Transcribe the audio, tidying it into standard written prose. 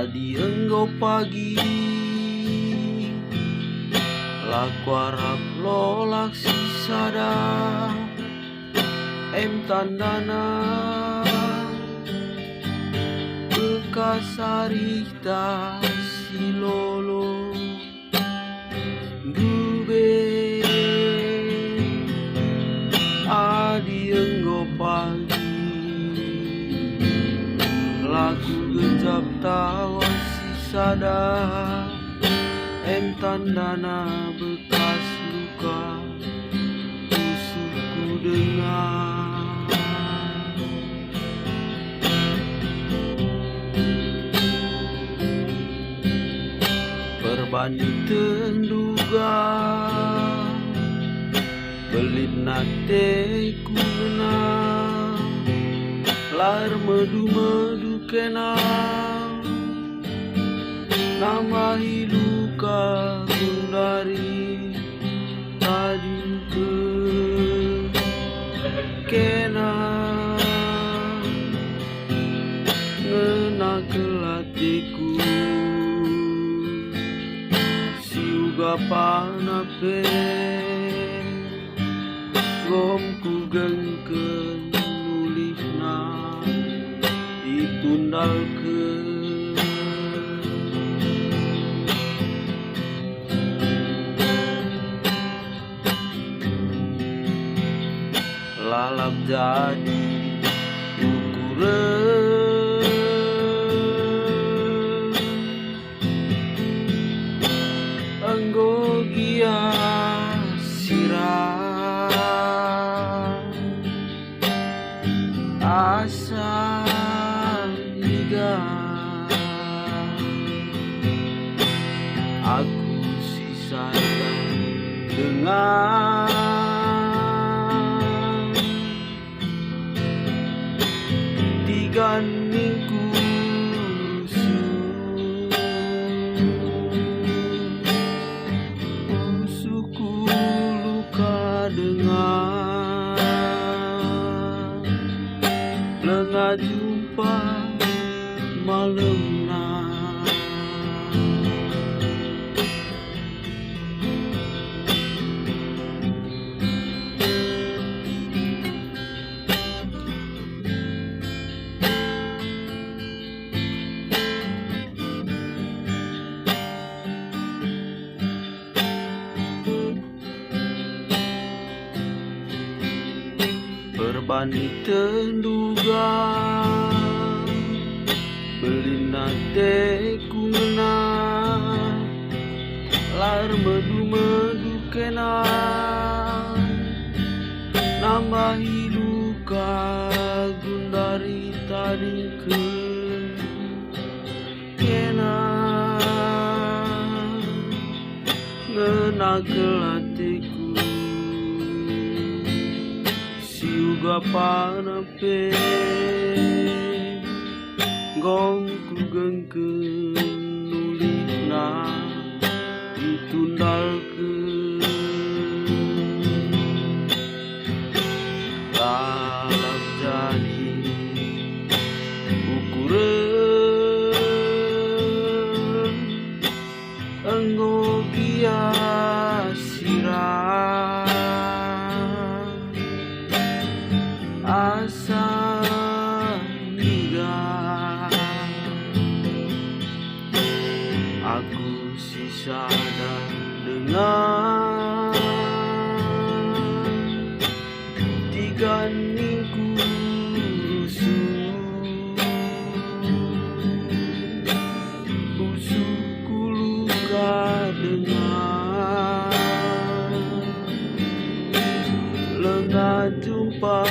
Tadi engkau pagi laku harap lolak sisada tandana bekas harita silolo dube adi engkau pagi laku gejap tawa sisada tandana bekas luka tusukku dengar perbanding tenduga belit nate ku menang lar medu kenal nama hiluka dari tadi ke kena ngena kelatiku siuga panape gomku gengken nulisna ditundal ke lalap jadi ukuran enggo gia sirah asa niga aku sisa dengan ganingku usuku luka dengan lengah jumpa malam berbanding tenduga belinate ku menang lar medu kena nambahi luka gundari tadi ke kena ngena kelatiku siuga panape gongku gengken nulisna ditundal ke lalap jadi ukuran enggo gia sirah asa niga aku sisa dengan tiga ningku busukku luka dengan lengah jumpa